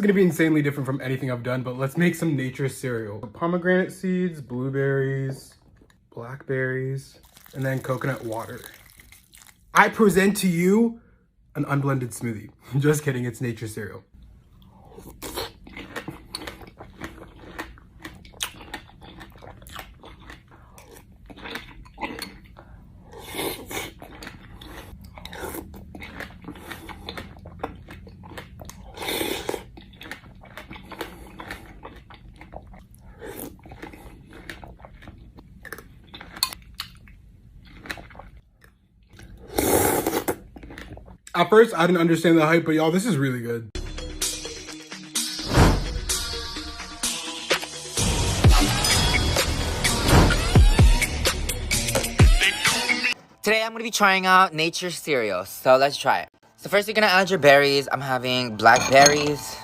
gonna be insanely different from anything I've done, but let's make some nature cereal. Pomegranate seeds, blueberries, blackberries, and then coconut water. I present to you an unblended smoothie. Just kidding, it's nature cereal. At first, I didn't understand the hype, but y'all, this is really good. Today I'm gonna be trying out nature cereal, so let's try it. So first you're gonna add your berries. I'm having blackberries,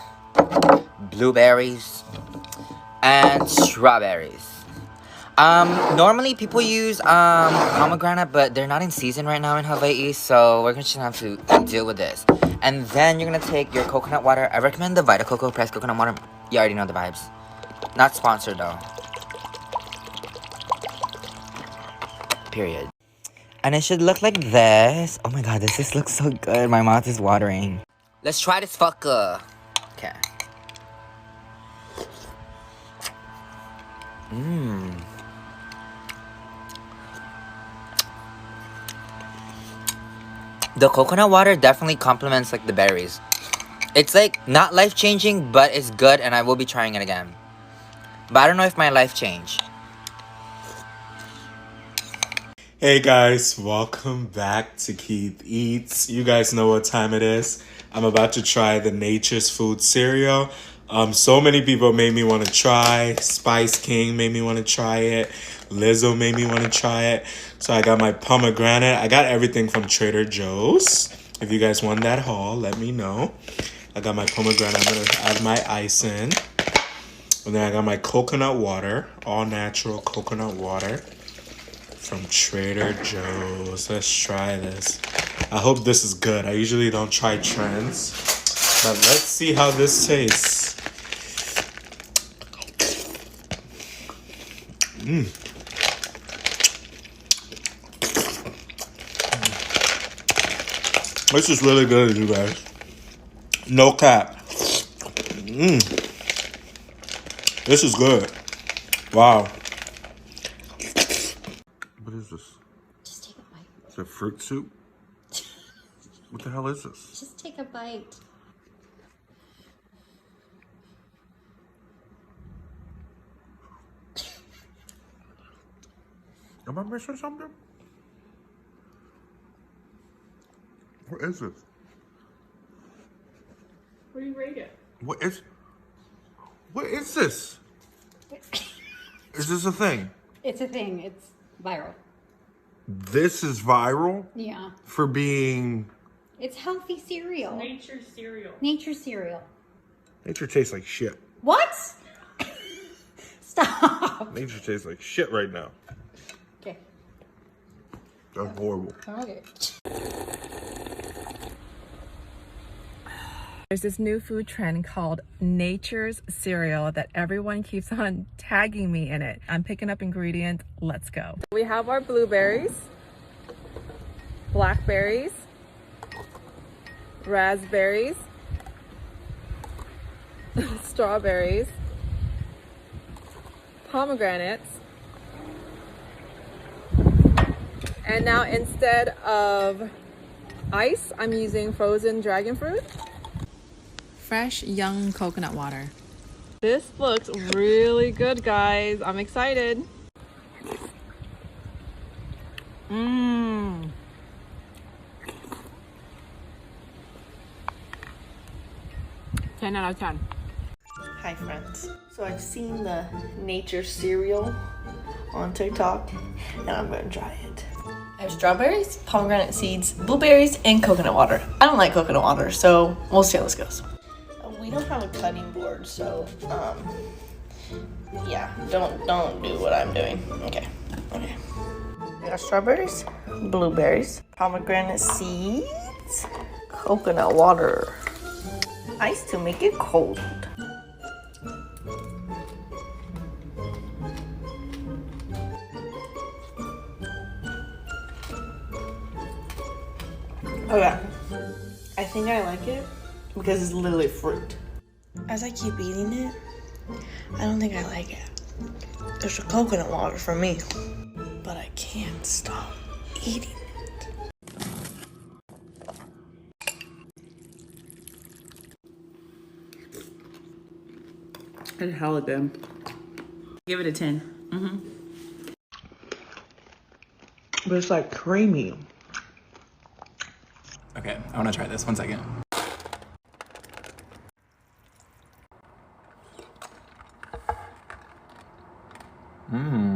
blueberries, and strawberries. Normally people use pomegranate, but they're not in season right now in Hawaii, so we're just gonna have to deal with this. And then you're gonna take your coconut water. I recommend the Vita Coco pressed coconut water. You already know the vibes. Not sponsored though. Period. And it should look like this. Oh my god, this just looks so good. My mouth is watering. Let's try this fucker. Okay. The coconut water definitely complements like the berries. It's like not life-changing, but it's good and I will be trying it again. But I don't know if my life changed. Hey guys, welcome back to Keith Eats. You guys know what time it is. I'm about to try the Nature's Food cereal. So many people made me want to try. Spice King made me want to try it. Lizzo made me want to try it. So I got my pomegranate. I got everything from Trader Joe's. If you guys want that haul, let me know. I got my pomegranate. I'm going to add my ice in. And then I got my coconut water. All natural coconut water from Trader Joe's. Let's try this. I hope this is good. I usually don't try trends. But let's see how this tastes. This is really good, you guys. No cap. This is good. Wow. What is this? Just take a bite. Is it fruit soup? What the hell is this? Just take a bite. Am I missing something? What is this? What do you rate it? What is this? Is this a thing? It's a thing. It's viral. This is viral Yeah. for being... It's healthy cereal. Nature cereal. Nature cereal. Nature tastes like shit. What? Stop. Nature tastes like shit right now. Okay. That's horrible. Okay. There's this new food trend called Nature's cereal that everyone keeps on tagging me in it. I'm picking up ingredients. Let's go. We have our blueberries, blackberries, raspberries, strawberries, pomegranates, and now instead of ice, I'm using frozen dragon fruit. Fresh, young coconut water. This looks really good, guys. I'm excited. 10 out of 10. Hi friends. So I've seen the nature cereal on TikTok and I'm gonna try it. I have strawberries, pomegranate seeds, blueberries, and coconut water. I don't like coconut water, so we'll see how this goes. We don't have a cutting board, so yeah, don't do what I'm doing. Okay. I got strawberries, blueberries, pomegranate seeds, coconut water. ice to make it cold. Okay, I think I like it because it's literally fruit. As I keep eating it, I don't think I like it. It's a coconut water for me, but I can't stop eating it. It's hella good. Give it a 10. But it's like creamy. Okay, I want to try this. 1 second. Mmm.